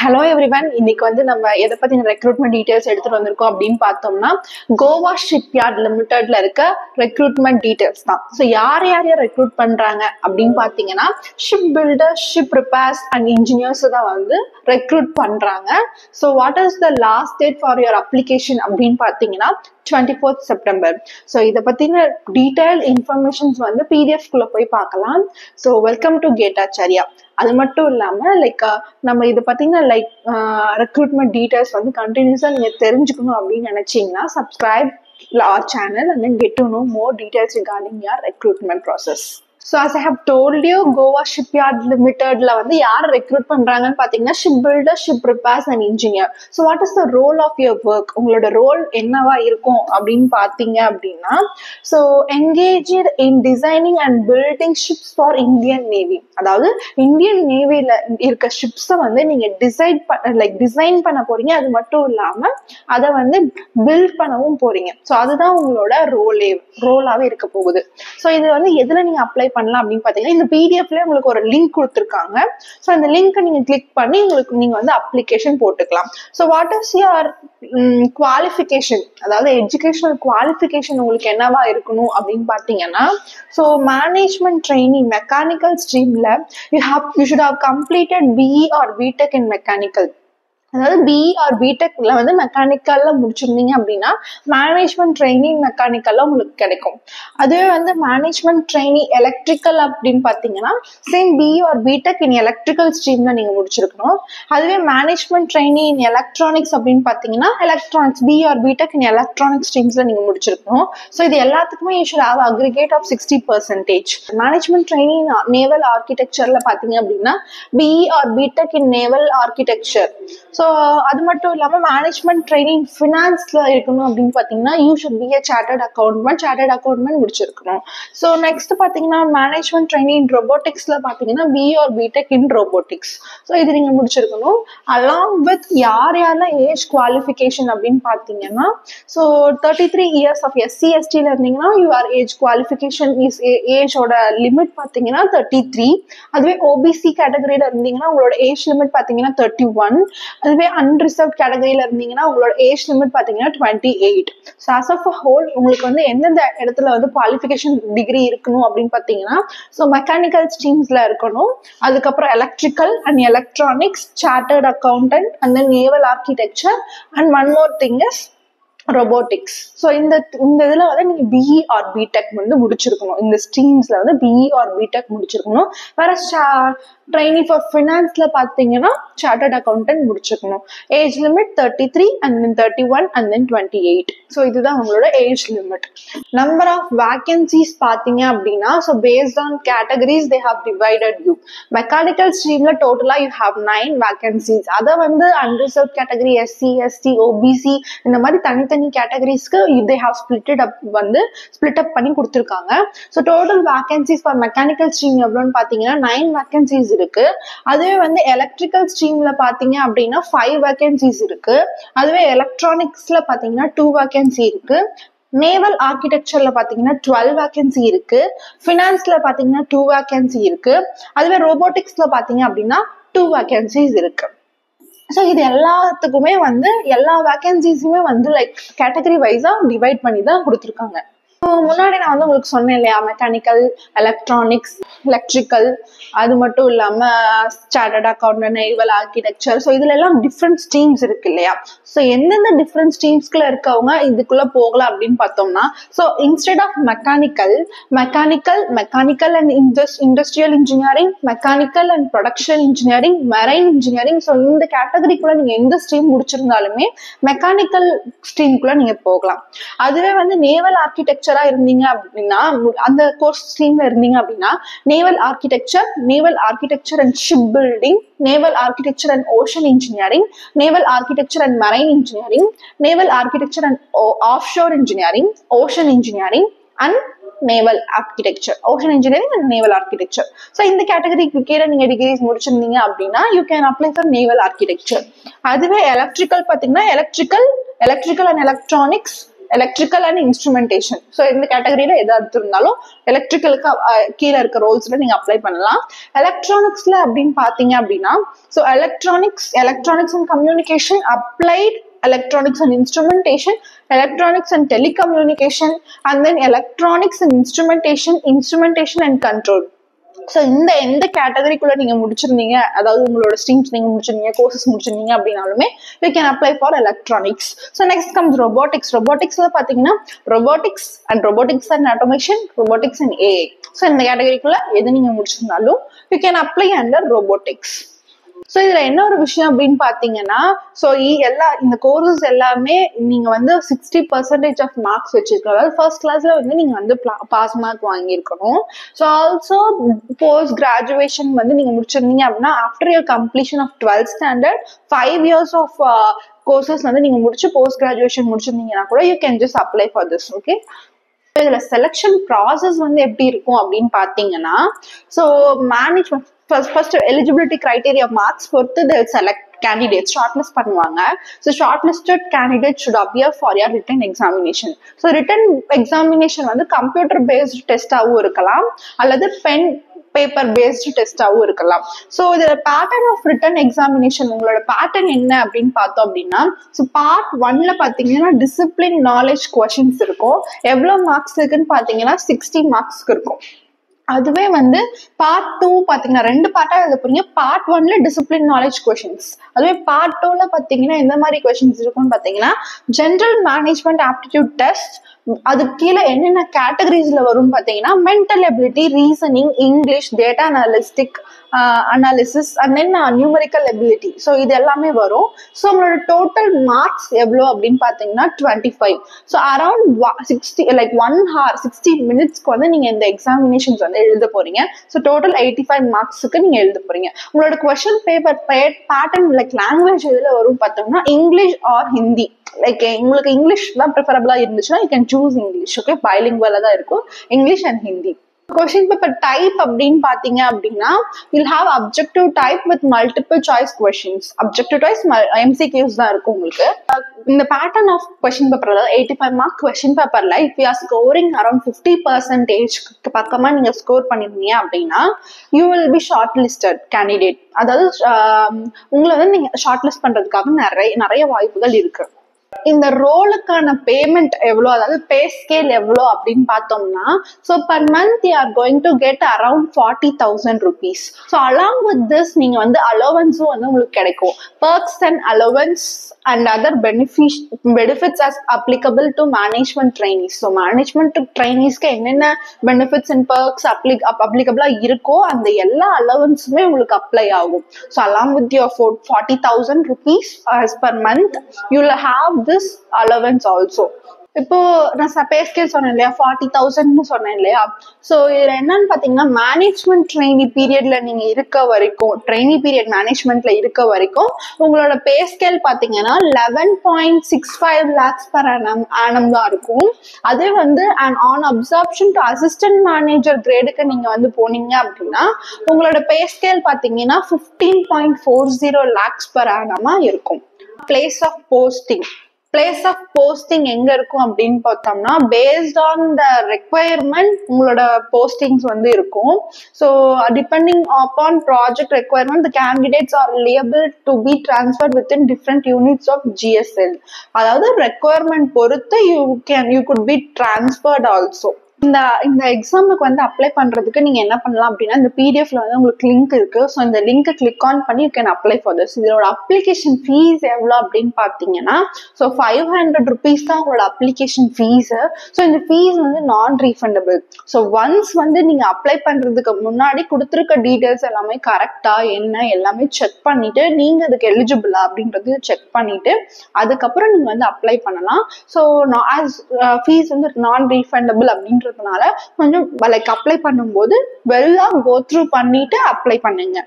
Hello everyone. இன்னைக்கு வந்து நம்ம எதை பத்தின ரெக்ரூட்மெண்ட் டீடைல்ஸ் எடுத்துட்டு வந்திருக்கோம் அப்படின்னு பார்த்தோம்னா கோவா ஷிப்யார்ட் லிமிடெட்ல இருக்க ரெக்ரூட்மெண்ட் டீடைல்ஸ் தான். ஸோ யார் ரெக்ரூட் பண்றாங்க அப்படின்னு பார்த்தீங்கன்னா ship builder, ship repairs and engineers தான் வந்து ரெக்ரூட் பண்றாங்க. So what is the last date for your application அப்படின்னு பார்த்தீங்கன்னா 24th September. ஸோ இதை பத்தின டீடைல் இன்ஃபர்மேஷன்ஸ் வந்து PDF குள்ள போய் பார்க்கலாம். ஸோ வெல்கம் டு கேட்டாச்சாரியா. அது மட்டும் இல்லாம நம்ம இதை பத்தின ரெக்ரூட்மெண்ட் டீடைல்ஸ் வந்து கண்டினியூஸா நீங்க தெரிஞ்சுக்கணும் அப்படின்னு நினைச்சீங்கன்னா subscribe our channel and then get to know more details regarding your recruitment process. So as I have told you, Goa Shipyard Limited la வந்து யார் ரெக்ரூட் பண்றாங்கன்னு பாத்தீங்கன்னா ship builder, ship repairs and engineer. So what is the role of your work? உங்களோட role என்னவா இருக்கும் அப்படின்னு பாத்தீங்க அப்படின்னா, so engage in designing and building ships for Indian navy. அதாவது இந்தியன் நேவில இருக்க ஷிப்ஸை வந்து நீங்க டிசைன் பண்ண போறீங்க. அது மட்டும் இல்லாம அதை வந்து பில்ட் பண்ணவும் போறீங்க. ஸோ அதுதான் உங்களோட ரோலாவே இருக்க போகுது. ஸோ இது வந்து எதுல நீங்க அப்ளை பண்ணலாம் அப்படின்னு பாத்தீங்கன்னா, இந்த பிடிஎஃப்ல உங்களுக்கு ஒரு லிங்க் கொடுத்துருக்காங்க. ஸோ அந்த லிங்க் நீங்க கிளிக் பண்ணி நீங்க வந்து அப்ளிகேஷன் போட்டுக்கலாம். So what is your qualification, அதாவது எஜுகேஷனல் குவாலிஃபிகேஷன் உங்களுக்கு என்னவா இருக்கணும் அப்படின்னு பாத்தீங்கன்னா, ஸோ மேனேஜ்மெண்ட் ட்ரெயினிங் மெக்கானிக்கல் ஸ்ட்ரீம்ல you should have completed BE or BTech in mechanical. அதாவது BE ஆர் BTechல வந்து மெக்கானிக்கல்ல முடிச்சிருந்தீங்க அப்படின்னா மேனேஜ்மெண்ட் ட்ரெயினிங் மெக்கானிக்கல்ல உங்களுக்கு கிடைக்கும். அதுவே வந்து மேனேஜ்மெண்ட் ட்ரெயினிங் எலக்ட்ரிக்கல் அப்படின்னு பாத்தீங்கன்னா same BE or BTech in electrical ஸ்ட்ரீம்ல நீங்க முடிச்சிருக்கணும். அதுவே மேனேஜ்மெண்ட் ட்ரெயினிங் இன் எலக்ட்ரானிக்ஸ் அப்படின்னு பாத்தீங்கன்னா electronics BE or BTech in electronic ஸ்ட்ரீம்ஸ்ல நீங்க முடிச்சிருக்கணும். ஸோ இது எல்லாத்துக்குமே you should have aggregate of 60%. Management training naval ஆர்கிடெக்சர்ல பாத்தீங்க அப்படின்னா BE or BTech in naval architecture. So அது மட்டும் இல்லாம மேனேஜ்மெண்ட் ட்ரெயினிங் ஃபினான்ஸ்ல இருக்கணும் அப்படின்னு பாத்தீங்கன்னா you should be a chartered accountant முடிச்சிருக்கணும். ஸோ நெக்ஸ்ட் பாத்தீங்கன்னா மேனேஜ்மெண்ட் ட்ரெயினிங் ரொபோட்டிக்ஸ்ல பாத்தீங்கன்னா BE or BTech in robotics. So இது நீங்க முடிச்சிருக்கணும். அலாங் வித் யாரெல்லாம் ஏஜ் குவாலிஃபிகேஷன் அப்படின்னு பாத்தீங்கன்னா, ஸோ 33 years ஆஃப் SC STல இருந்தீங்கன்னா யுவர் ஏஜ் குவாலிஃபிகேஷன் இஸ் ஏஜோட லிமிட் பாத்தீங்கன்னா 33. அதுவே OBC கேட்டகரியில இருந்தீங்கன்னா உங்களோட ஏஜ் லிமிட் பாத்தீங்கன்னா 31. அதுவே அன்ரிசர்வ்ட் கேட்டகரியில இருந்தீங்கன்னா உங்களோட ஏஜ் லிமிட் பாத்தீங்கன்னா 28. So as of a whole உங்களுக்கு வந்து எந்தெந்த இடத்துல வந்து குவாலிஃபிகேஷன் டிகிரி இருக்கணும் அப்படின்னு பாத்தீங்கன்னா, ஸோ மெக்கானிக்கல் ஸ்ட்ரீம்ஸ்ல இருக்கணும். அதுக்கப்புறம் electrical and electronics, chartered accountant and then naval architecture and one more thing is robotics. So இந்த இதுல வந்து நீங்க BE ஆர் BTech வந்து முடிச்சிருக்கணும். இந்த ஸ்ட்ரீம்ஸ்ல வந்து BE ஆர் BTech முடிச்சிருக்கணும். வேற ட்ரைனிங் ஃபார் ஃபினான்ஸ்ல பாத்தீங்கன்னா சார்ட்டர்ட் அக்கௌண்டன்ட் முடிச்சிருக்கணும். Age limit 33 and then 31 and then 28. So இதுதான் உங்களோட age limit. Number of vacancies பாத்தீங்க அப்படின்னா, so based on categories they have divided you. Mechanical ஸ்ட்ரீம்ல டோட்டலா யூ ஹாவ் 9 வேகன்சிஸ். அதை வந்து unreserve category SC ST OBC இந்த மாதிரி தனித்தனி கேட்டகரிஸ்க்கு they have split up பண்ணி கொடுத்திருக்காங்க. So total vacancies for mechanical stream எவ்வளோன்னு பாத்தீங்கன்னா 9 வேகன்சிஸ் இருக்கு. அதுவே வந்து எலக்ட்ரிக்கல் ஸ்ட்ரீம்ல பாத்தீங்க அப்படின்னா 5 வேகன்சிஸ் இருக்கு. அதுவே எலக்ட்ரானிக்ஸ்ல பாத்தீங்கன்னா 2 வேகன்சி இருக்கு. நேவல் ஆர்கிடெக்சர்ல பாத்தீங்கன்னா 12 வேகன்சி இருக்கு. ஃபினான்ஸ்ல பாத்தீங்கன்னா 2 வேகன்சி இருக்கு. அதுவே ரோபோட்டிக்ஸ்ல பாத்தீங்க அப்படின்னா 2 வேகன்சிஸ் இருக்கு. ஸோ இது எல்லாத்துக்குமே வந்து எல்லா வேகன்சிஸுமே வந்து கேட்டகரி வைஸா டிவைட் பண்ணி தான் கொடுத்துருக்காங்க. முன்னாடி நான் வந்து உங்களுக்கு சொன்னேன் இல்லையா, மெக்கானிக்கல், எலக்ட்ரானிக்ஸ், எலக்ட்ரிக்கல், அது மட்டும் இல்லாம chartered accountant, naval architecture. So இதுல எல்லாம் டிஃப்ரெண்ட் ஸ்ட்ரீம்ஸ் இருக்கு இல்லையா. ஸோ எந்தெந்த டிஃப்ரெண்ட் ஸ்ட்ரீம்ஸ்குள்ள இருக்கவங்க இதுக்குள்ள போகலாம் அப்படின்னு பார்த்தோம்னா, so instead of mechanical and industrial engineering, mechanical and production engineering, marine engineering. So இந்த கேட்டகரிக்குள்ள நீங்க எந்த ஸ்ட்ரீம் முடிச்சிருந்தாலுமே மெக்கானிக்கல் ஸ்ட்ரீம்குள்ள நீங்க போகலாம். அதுவே வந்து நேவல் ஆர்கிடெக்சரா இருந்தீங்க அப்படின்னா, அந்த கோர்ஸ் ஸ்ட்ரீம்ல இருந்தீங்க அப்படின்னா naval architecture and ship building, naval architecture and ocean engineering, naval architecture and marine engineering, naval architecture and offshore engineering, ocean engineering and naval architecture, ocean engineering and naval architecture. So இந்த கேட்டகரிக்கு கீழே நீங்க degrees முடிச்சிருந்தீங்க அப்படின்னா you can apply for naval architecture. அதுவே electrical பாத்தீங்கன்னா electrical and electronics, electrical and instrumentation. So இந்த கேட்டகரியில எதா இருந்தாலும் எலக்ட்ரிக்கலுக்கு கீழே இருக்க ரோல்ஸ்ல நீங்க அப்ளை பண்ணலாம். எலக்ட்ரானிக்ஸ்ல அப்படின்னு பாத்தீங்க அப்படின்னா, so electronics and communication, applied electronics and instrumentation, electronics and telecommunication, and then electronics and instrumentation and control. So எந்த கேட்டகரிக்குள்ள நீங்க முடிச்சிருந்தீங்க, அதாவது உங்களோட ஸ்ட்ரீம்ஸ் நீங்க முடிச்சிருந்தீங்க, கோர்சஸ் முடிச்சிருந்தீங்க அப்படின்னாலுமே you can apply for electronics. So next comes ரொபோட்டிக்ஸ்ல பாத்தீங்கன்னா robotics and automation, robotics and AI. ஸோ இந்த கேட்டகரிக்குள்ள எது நீங்க முடிச்சிருந்தாலும் you can apply under robotics. So இதுல என்ன ஒரு விஷயம் அப்படின்னு பாத்தீங்கன்னா, ஸோ இந்த கோர்சஸ் எல்லாமே நீங்க வந்து 60% ஆஃப் மார்க்ஸ் வச்சிருக்கணும். அதாவது ஃபர்ஸ்ட் கிளாஸ்ல வந்து நீங்க வந்து பாஸ் மார்க் வாங்கியிருக்கணும். ஸோ ஆல்சோ போஸ்ட் கிராஜுவேஷன் வந்து நீங்க முடிச்சிருந்தீங்க அப்படின்னா, after your completion of 12th standard 5 years of courses வந்து நீங்க முடிச்சு போஸ்ட் கிராஜுவேஷன் முடிச்சிருந்தீங்கன்னா கூட you can just apply for this. Okay, இதுல செலக்ஷன் ப்ராசஸ் வந்து எப்படி இருக்கும் அப்படின்னு பாத்தீங்கன்னா, so management first eligibility criteria marks பொறுத்து they will select candidates, shortlist பண்ணுவாங்க. So shortlisted candidates should appear for your written examination. So written examination வந்து computer based test ஆவும் இருக்கலாம், அல்லது pen paper based test ஆவும் இருக்கலாம். ஸோ இதுல pattern of return examination, உங்களோட பேட்டர்ன் என்ன அப்படின்னு பார்த்தோம் அப்படின்னா, ஸோ பார்ட் 1ல பாத்தீங்கன்னா டிசிப்ளின் நாலேஜ் கொஸ்டின்ஸ் இருக்கும். எவ்வளவு மார்க்ஸ் இருக்குன்னு பாத்தீங்கன்னா 60 மார்க்ஸ்க்கு இருக்கும். அதுவே வந்து பார்ட் 2 பாத்தீங்கன்னா 2 பார்ட்டா எழுத போறீங்க. பார்ட் 1ல டிசிப்ளின் நாலேஜ் கொஸ்டின்ஸ், அதுவே பார்ட் 2ல பாத்தீங்கன்னா எந்த மாதிரி கொஸ்டின்ஸ் இருக்கும்னு பாத்தீங்கன்னா ஜெனரல் மேனேஜ்மெண்ட் ஆப்டிடியூட் டெஸ்ட், அதுக்கு கீழே என்னென்ன கேட்டகரிஸ்ல வரும்னு பாத்தீங்கன்னா mental ability, reasoning, English, data analysis and then numerical ability. So இது எல்லாமே வரும். ஸோ உங்களோட டோட்டல் மார்க்ஸ் எவ்வளோ அப்படின்னு பாத்தீங்கன்னா 25. ஸோ அரௌண்ட் 60 லைக் 1 hour 60 minutesக்கு வந்து நீங்க இந்த எக்ஸாமினேஷன்ஸ் வந்து எழுத போறீங்க. ஸோ டோட்டல் 85 மார்க்ஸுக்கு நீங்க எழுத போறீங்க. உங்களோட question paper pattern like language எதுல வரும் பார்த்தோம்னா இங்கிலீஷ் ஆர் ஹிந்தி. லைக் உங்களுக்கு இங்கிலீஷ் தான் ப்ரிஃபரபிளா இருந்துச்சுன்னா you can choose English. Okay, பைலிங்குவலா தான் இருக்கும், English and Hindi. Question paper type அப்படின்னு பாத்தீங்க அப்படின்னா will have objective type with multiple choice questions. Objective choice MCQs தான் இருக்கும் உங்களுக்கு. இந்த பேட்டர்ன் ஆஃப் கொஸ்டின் பேப்பர், அதாவது 85 மார்க் கொஸ்டின் பேப்பர்ல if you are scoring around 50% பக்கமா நீங்க ஸ்கோர் பண்ணிருந்தீங்க அப்படின்னா you will be short listed candidate. அதாவது உங்களை வந்து நீங்க ஷார்ட் லிஸ்ட் பண்றதுக்காக நிறைய வாய்ப்புகள் இருக்கு. இந்த ரோலுக்கான பேமெண்ட் எவ்வளோ, அதாவது பே ஸ்கேல் எவ்வளோ அப்படின்னு பார்த்தோம்னா, so per month you are going to get around 40,000 rupees. So along with this நீங்க வந்து அலோவன்ஸும் வந்து உங்களுக்கு கிடைக்கும். Perks and allowance and other benefits as applicable to management trainees. So management ட்ரைனிஸ்க்கு என்னென்ன பெனிஃபிட்ஸ் அண்ட் பர்க்ஸ் அப்ளிகபிளா இருக்கோ அந்த எல்லா அலோவன்ஸுமே உங்களுக்கு அப்ளை ஆகும். So along with your 40,000 rupees as per month you will have this allowance also. இப்போ நான் pay scale சொன்னேன் இல்லையா, 40,000 சொன்னேன் இல்லையா. ஸோ இதுல என்னன்னு பாத்தீங்கன்னா மேனேஜ்மெண்ட் ட்ரெயினி பீரியட்ல நீங்க இருக்க வரைக்கும், ட்ரெயினி பீரியட் மேனேஜ்மெண்ட்ல இருக்க வரைக்கும் உங்களோட பே ஸ்கேல் பாத்தீங்கன்னா 11.65 lakhs per annum தான் இருக்கும். அதே வந்து on absorption to assistant manager கிரேடுக்கு நீங்க வந்து போனீங்க அப்படின்னா உங்களோட பே ஸ்கேல் பாத்தீங்கன்னா 15.40 lakhs per annum இருக்கும். பிளேஸ் ஆஃப் போஸ்டிங் எங்க இருக்கும் அப்படின்னு பார்த்தோம்னா பேஸ்ட் ஆன் த ரெக்வயர்மெண்ட் உங்களோட போஸ்டிங்ஸ் வந்து இருக்கும். So depending upon project requirement the candidates are liable to be transferred within different units of GSL. அதாவது ரெக்வயர்மெண்ட் பொறுத்து you could be transferred also. இந்த எக்ஸாமுக்கு வந்து அப்ளை பண்றதுக்கு நீங்க என்ன பண்ணலாம் அப்படின்னா, இந்த பிடிஎஃப்ல வந்து உங்களுக்கு லிங்க் இருக்கு. ஸோ இந்த லிங்கை கிளிக் ஆன் பண்ணி you can apply for this. இதோட அப்ளிகேஷன் ஃபீஸ் எவ்வளோ அப்படின்னு பாத்தீங்கன்னா, ஸோ 500 rupees தான் உங்களோட அப்ளிகேஷன் ஃபீஸ். ஸோ இந்த ஃபீஸ் வந்து நான் ரீஃபண்டபிள். ஸோ ஒன்ஸ் வந்து நீங்க அப்ளை பண்றதுக்கு முன்னாடி கொடுத்துருக்க டீடைல்ஸ் எல்லாமே கரெக்டா என்ன எல்லாமே செக் பண்ணிட்டு நீங்க அதுக்கு எலிஜிபிளா அப்படின்றது செக் பண்ணிட்டு அதுக்கப்புறம் நீங்க வந்து அப்ளை பண்ணலாம். ஸோ ஃபீஸ் வந்து நான் ரீஃபண்டபிள் அப்படின்ற கொஞ்சம் லைக் அப்ளை பண்ணும்போது வெல்லா கோ த்ரூ பண்ணிட்டு அப்ளை பண்ணுங்க.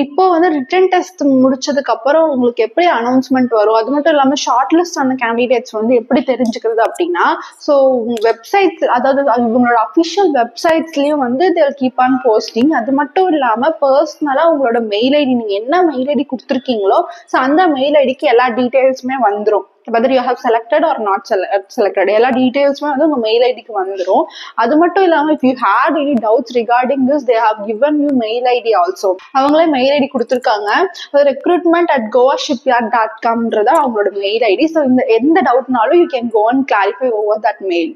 இப்போ வந்து ரிட்டன் டெஸ்ட் முடிச்சதுக்கு அப்புறம் உங்களுக்கு எப்படி அனௌன்ஸ்மெண்ட் வரும், அது மட்டும் இல்லாம ஷார்ட் லிஸ்ட் ஆன கேண்டிடேட்ஸ் வந்து எப்படி தெரிஞ்சுக்கிறது அப்படின்னா, ஸோ வெப்சைட்ஸ், அதாவது உங்களோட அஃபிஷியல் வெப்சைட்ஸ்லயும் வந்து they'll keep on posting. அது மட்டும் இல்லாம பர்சனலா உங்களோட மெயில் ஐடி, நீங்க என்ன மெயில் ஐடி கொடுத்துருக்கீங்களோ ஸோ அந்த மெயில் ஐடிக்கு எல்லா டீடைல்ஸுமே வந்துடும். whether you have selected or not selected எல்லா டீடைல்ஸுமே வந்து உங்க மெயில் ஐடிக்கு வந்துடும். அது மட்டும் இல்லாம if you had any doubts regarding this, they have given you mail ID also. அவங்களே மெயில் ஐடி கொடுத்துருக்காங்க. recruitment@goashipyard.com அவங்களோட மெயில் ஐடி. ஸோ இந்த எந்த டவுட்னாலும் you can go and clarify over that mail.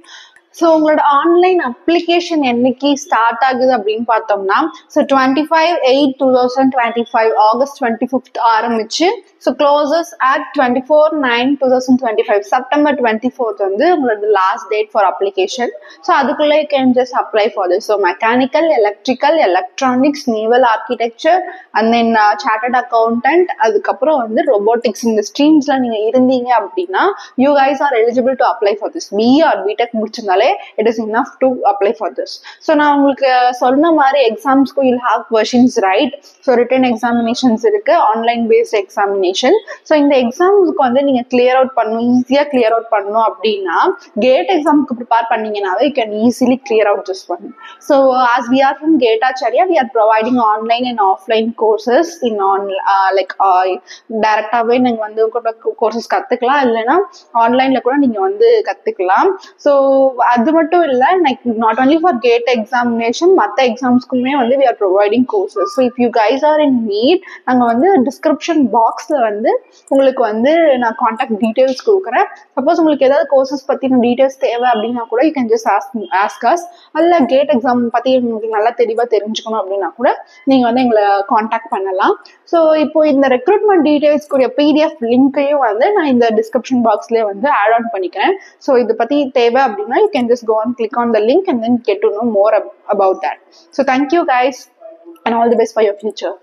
So உங்களோட ஆன்லைன் அப்ளிகேஷன் என்னைக்கு start ஆகுது அப்படின்னு பார்த்தோம்னா, ஸோ 25/8/2025 ஆகஸ்ட் 25th ஆரம்பிச்சு, so closes at 24/9/2025 September 24th வந்து உங்களோட last date for application. So அதுக்குள்ளே you can just apply for this. So mechanical, electrical, electronics, naval architecture and then chartered accountant, அதுக்கப்புறம் வந்து ரொபோட்டிக்ஸ், இந்த ஸ்ட்ரீம்ஸ்ல நீங்க இருந்தீங்க அப்படின்னா you guys are eligible to apply for this. BE or BTech முடிச்சிருந்தாலே it is enough to apply for this. So நான் உங்களுக்கு சொன்ன மாதிரி எக்ஸாம்ஸ்க்கு you'll have questions, right? So written examinations இருக்கு, ஆன்லைன் பேஸ்ட் எக்ஸாமினேஷன். ஸோ இந்த எக்ஸாம்ஸ்க்கு வந்து நீங்க கிளியர் அவுட் பண்ணணும், ஈஸியா கிளியர் அவுட் பண்ணணும் அப்படின்னா கேட் எக்ஸாமுக்கு prepare பண்ணீங்கன்னாவே you can easily clear out this one. So as we are from Getacharya, we are providing online and offline courses in டைரக்டாவே நீங்க வந்து கோர்சஸ் கத்துக்கலாம், இல்லைன்னா ஆன்லைன்ல கூட நீங்க வந்து கத்துக்கலாம். ஸோ அது மட்டும் இல்ல, like not only for GATE examination, மற்ற எக்ஸாம்ஸ்க்குமே வந்து we are providing courses. So if you guys are in need, நாங்க வந்து டிஸ்கிரிப்ஷன் பாக்ஸ்ல வந்து உங்களுக்கு வந்து நான் கான்டாக்ட் டீடைல்ஸ் கொடுக்குறேன். சப்போஸ் உங்களுக்கு ஏதாவது கோர்சஸ் பத்தின டீடைல்ஸ் தேவை அப்படின்னா கூட you can just ask us. அல்ல கேட் எக்ஸாம் பத்தி உங்களுக்கு நல்லா தெளிவா தெரிஞ்சுக்கணும் அப்படின்னா கூட நீங்க வந்து எங்களை கான்டாக்ட் பண்ணலாம். ஸோ இப்போ இந்த ரெக்ரூட்மெண்ட் டீடைல்ஸ்க்குரிய பிடிஎஃப் லிங்கையும் வந்து நான் இந்த டிஸ்கிரிப்ஷன் பாக்ஸ்லேயே வந்து ஆட் ஆன் பண்ணிக்கிறேன். ஸோ இதை பத்தி தேவை அப்படின்னா you can just go and click on the link and then get to know more about that. So thank you guys and all the best for your future.